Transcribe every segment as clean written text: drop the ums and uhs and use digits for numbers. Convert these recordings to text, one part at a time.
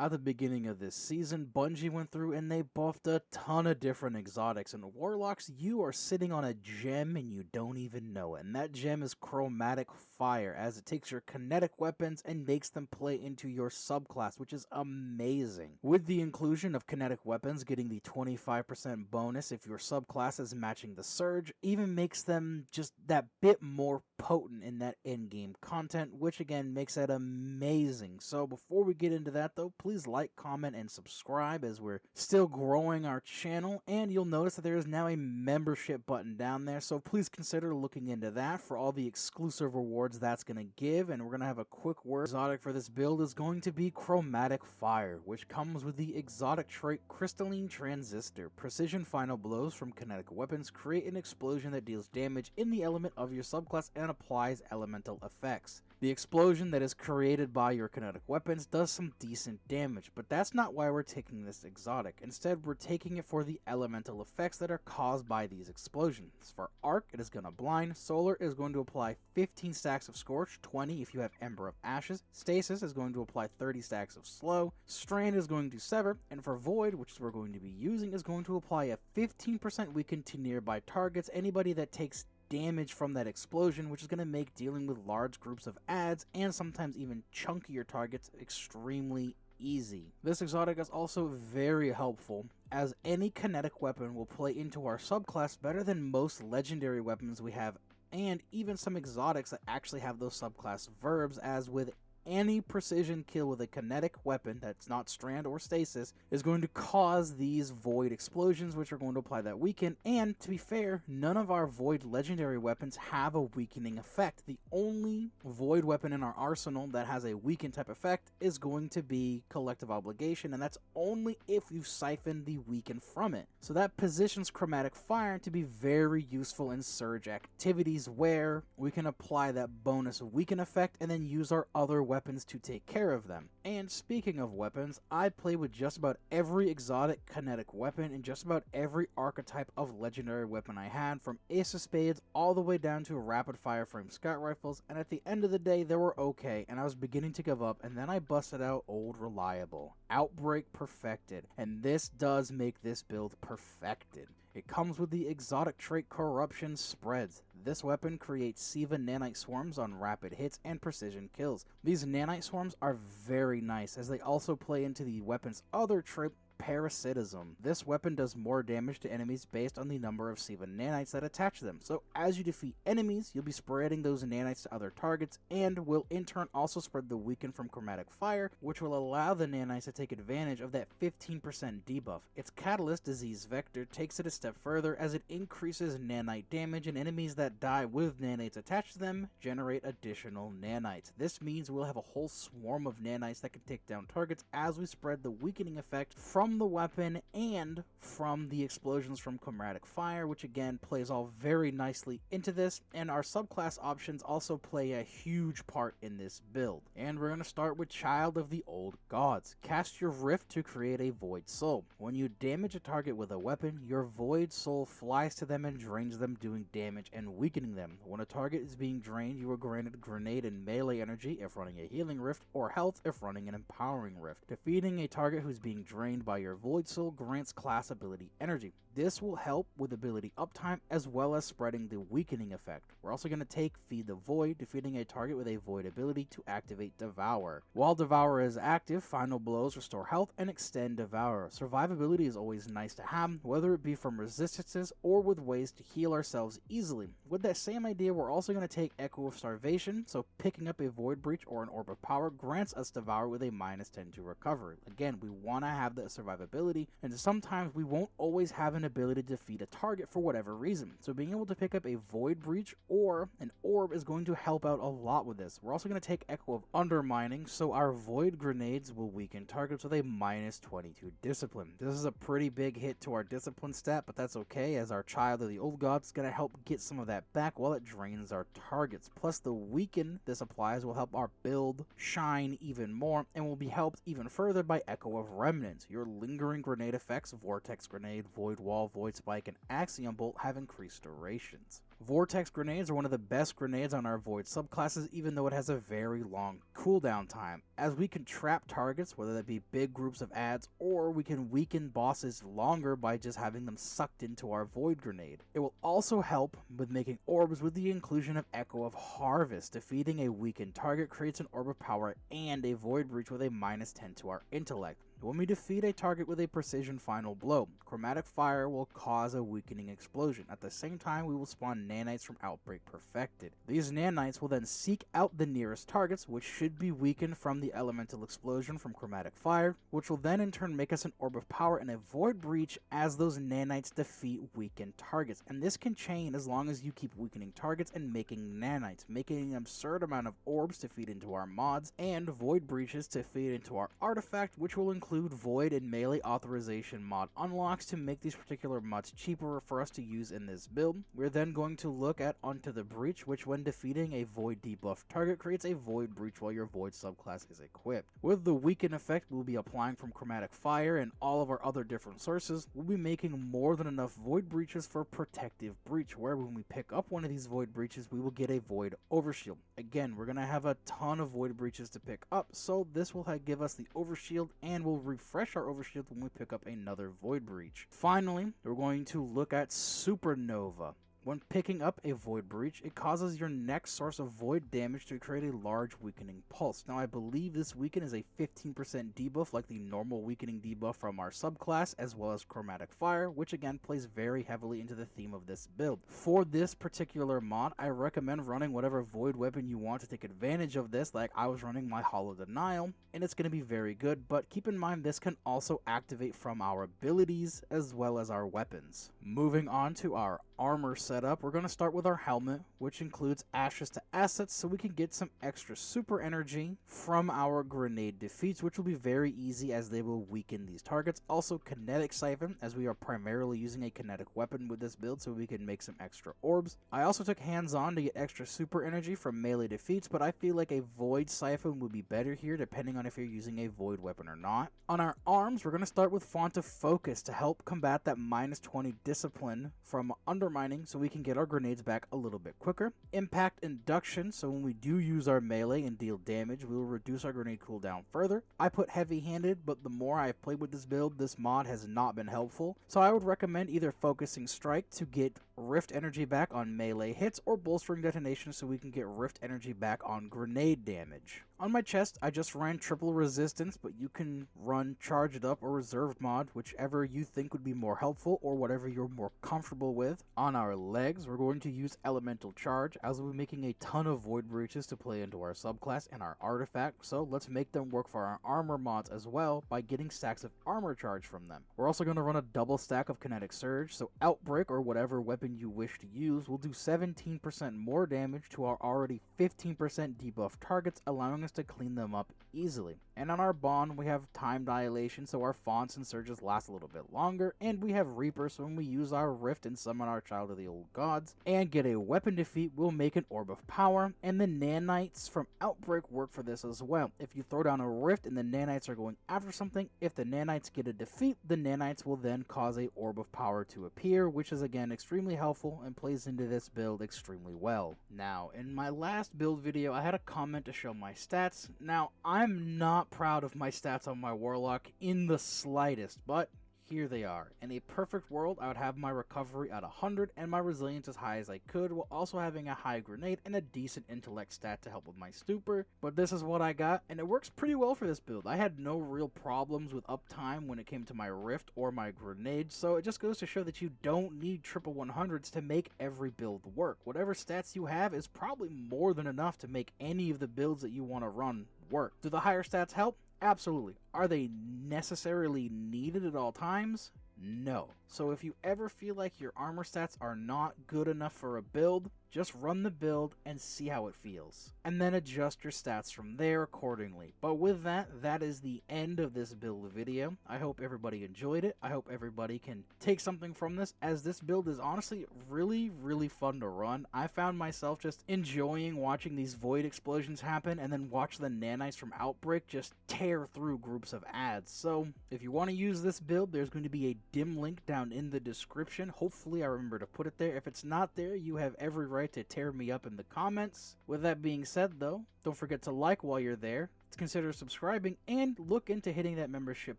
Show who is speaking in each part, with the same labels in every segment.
Speaker 1: At the beginning of this season, Bungie went through and they buffed a ton of different exotics, and Warlocks, you are sitting on a gem and you don't even know it, and that gem is Chromatic Fire, as it takes your kinetic weapons and makes them play into your subclass, which is amazing. With the inclusion of kinetic weapons getting the 25% bonus if your subclass is matching the surge, even makes them just that bit more potent in that in-game content, which again makes that amazing. So before we get into that though, please like, comment, and subscribe as we're still growing our channel, and you'll notice that there is now a membership button down there, so please consider looking into that for all the exclusive rewards that's going to give. And we're going to have a quick word. Exotic for this build is going to be Chromatic Fire, which comes with the exotic trait Crystalline Transistor. Precision final blows from kinetic weapons create an explosion that deals damage in the element of your subclass and applies elemental effects. The explosion that is created by your kinetic weapons does some decent damage, but that's not why we're taking this exotic. Instead, we're taking it for the elemental effects that are caused by these explosions. For Arc, it is going to blind. Solar is going to apply 15 stacks of Scorch, 20 if you have Ember of Ashes. Stasis is going to apply 30 stacks of Slow. Strand is going to sever, and for Void, which we're going to be using, is going to apply a 15% weaken to nearby targets. Anybody that takes damage from that explosion, which is going to make dealing with large groups of adds and sometimes even chunkier targets extremely easy. This exotic is also very helpful, as any kinetic weapon will play into our subclass better than most legendary weapons we have, and even some exotics that actually have those subclass verbs, as with any precision kill with a kinetic weapon that's not strand or stasis is going to cause these void explosions, which are going to apply that weaken. And to be fair, none of our void legendary weapons have a weakening effect. The only void weapon in our arsenal that has a weaken type effect is going to be Collective Obligation, and that's only if you siphon the weaken from it. So that positions Chromatic Fire to be very useful in surge activities, where we can apply that bonus weaken effect and then use our other weapons to take care of them. And speaking of weapons, I play with just about every exotic kinetic weapon and just about every archetype of legendary weapon I had, from Ace of Spades all the way down to rapid fire frame scout rifles, and at the end of the day they were okay, and I was beginning to give up, and then I busted out Old Reliable. Outbreak perfected, and this does make this build perfected. It comes with the exotic trait Corruption Spreads. This weapon creates Siva nanite swarms on rapid hits and precision kills. These nanite swarms are very nice, as they also play into the weapon's other trait, Parasitism. This weapon does more damage to enemies based on the number of Siva nanites that attach them. So as you defeat enemies, you'll be spreading those nanites to other targets, and will in turn also spread the weaken from Chromatic Fire, which will allow the nanites to take advantage of that 15% debuff. Its Catalyst Disease Vector takes it a step further, as it increases nanite damage, and enemies that die with nanites attached to them generate additional nanites. This means we'll have a whole swarm of nanites that can take down targets as we spread the weakening effect from the weapon and from the explosions from Chromatic Fire, which again plays all very nicely into this. And our subclass options also play a huge part in this build. And we're going to start with Child of the Old Gods. Cast your Rift to create a Void Soul. When you damage a target with a weapon, your Void Soul flies to them and drains them, doing damage and weakening them. When a target is being drained, you are granted grenade and melee energy if running a healing rift, or health if running an empowering rift. Defeating a target who's being drained by your Void Soul grants class ability energy. This will help with ability uptime as well as spreading the weakening effect. We're also going to take Feed the Void, defeating a target with a Void ability to activate Devour. While Devour is active, final blows restore health and extend Devour. Survivability is always nice to have, whether it be from resistances or with ways to heal ourselves easily. With that same idea, we're also going to take Echo of Starvation, so picking up a Void Breach or an Orb of Power grants us Devour with a -10 to recovery. Again, we want to have that survivability, and sometimes we won't always have an ability to defeat a target for whatever reason, so being able to pick up a Void Breach or an Orb is going to help out a lot with this. We're also going to take Echo of Undermining, so our Void Grenades will weaken targets with a -22 Discipline. This is a pretty big hit to our Discipline stat, but that's okay, as our Child of the Old Gods is going to help get some of that back while it drains our targets. Plus the weaken this applies will help our build shine even more, and will be helped even further by Echo of Remnants. Your lingering grenade effects, Vortex Grenade, Void Wall, Void Spike, and Axiom Bolt have increased durations. Vortex grenades are one of the best grenades on our Void subclasses, even though it has a very long cooldown time, as we can trap targets, whether that be big groups of adds, or we can weaken bosses longer by just having them sucked into our Void grenade. It will also help with making orbs with the inclusion of Echo of Harvest. Defeating a weakened target creates an orb of power and a Void Breach with a -10 to our intellect. When we defeat a target with a precision final blow, Chromatic Fire will cause a weakening explosion. At the same time, we will spawn nanites from Outbreak Perfected. These nanites will then seek out the nearest targets, which should be weakened from the elemental explosion from Chromatic Fire, which will then in turn make us an Orb of Power and a Void Breach as those nanites defeat weakened targets. And this can chain as long as you keep weakening targets and making nanites, making an absurd amount of orbs to feed into our mods, and Void Breaches to feed into our artifact, which will include Void and melee authorization mod unlocks to make these particular mods cheaper for us to use in this build. We're then going to look at Onto the Breach, which when defeating a Void debuff target creates a Void Breach while your Void subclass is equipped. With the weaken effect we'll be applying from Chromatic Fire and all of our other different sources, we'll be making more than enough Void Breaches for Protective Breach, where when we pick up one of these Void Breaches we will get a Void Overshield. Again, we're going to have a ton of Void Breaches to pick up, so this will give us the Overshield and will refresh our Overshield when we pick up another Void Breach. Finally, we're going to look at Supernova. When picking up a Void Breach, it causes your next source of Void damage to create a large weakening pulse. Now I believe this weaken is a 15% debuff like the normal weakening debuff from our subclass, as well as Chromatic Fire, which again plays very heavily into the theme of this build. For this particular mod, I recommend running whatever Void weapon you want to take advantage of this, like I was running my Hollow Denial, and it's going to be very good, but keep in mind this can also activate from our abilities as well as our weapons. Moving on to our armor setup, we're going to start with our helmet, which includes ashes to assets, so we can get some extra super energy from our grenade defeats, which will be very easy as they will weaken these targets. Also kinetic siphon, as we are primarily using a kinetic weapon with this build, so we can make some extra orbs. I also took hands-on to get extra super energy from melee defeats, but I feel like a void siphon would be better here depending on if you're using a void weapon or not. On our arms, we're going to start with Font of Focus to help combat that -20 discipline from undermining, so we can get our grenades back a little bit quicker. Impact Induction, so when we do use our melee and deal damage, we will reduce our grenade cooldown further. I put Heavy-Handed, but the more I've played with this build, this mod has not been helpful, so I would recommend either Focusing Strike to get Rift energy back on melee hits, or Bolstering Detonation so we can get Rift energy back on grenade damage. On my chest, I just ran triple resistance, but you can run Charged Up or Reserved mod, whichever you think would be more helpful or whatever you're more comfortable with. On our legs, we're going to use Elemental Charge, as we'll be making a ton of Void Breaches to play into our subclass and our artifact, so let's make them work for our armor mods as well by getting stacks of armor charge from them. We're also going to run a double stack of Kinetic Surge, so Outbreak or whatever weapon you wish to use will do 17% more damage to our already 15% debuff targets, allowing us to clean them up easily. And on our bond, we have Time Dilation, so our fonts and surges last a little bit longer, and we have Reaper, so when we use our Rift and summon our Child of the Old Gods and get a weapon defeat, we'll make an Orb of Power, and the nanites from Outbreak work for this as well. If you throw down a Rift and the nanites are going after something, if the nanites get a defeat, the nanites will then cause a Orb of Power to appear, which is again extremely helpful and plays into this build extremely well. Now, in my last build video, I had a comment to show my stats. Now, I'm not proud of my stats on my Warlock in the slightest, but here they are. In a perfect world, I would have my recovery at 100 and my resilience as high as I could, while also having a high grenade and a decent intellect stat to help with my stupor. But this is what I got, and it works pretty well for this build. I had no real problems with uptime when it came to my Rift or my grenade, so it just goes to show that you don't need triple 100s to make every build work. Whatever stats you have is probably more than enough to make any of the builds that you want to run work. Do the higher stats help? Absolutely. Are they necessarily needed at all times? No. So if you ever feel like your armor stats are not good enough for a build, Just run the build and see how it feels, and then adjust your stats from there accordingly. But with that, that is the end of this build video. I hope everybody enjoyed it. I hope everybody can take something from this, as this build is honestly really fun to run. I found myself just enjoying watching these void explosions happen and then watch the nanites from Outbreak just tear through groups of ads. So if you want to use this build, there's going to be a dim link down in the description. Hopefully I remember to put it there. If it's not there, you have every right to tear me up in the comments. With that being said though, don't forget to like while you're there, consider subscribing, and look into hitting that membership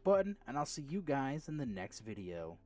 Speaker 1: button, and I'll see you guys in the next video.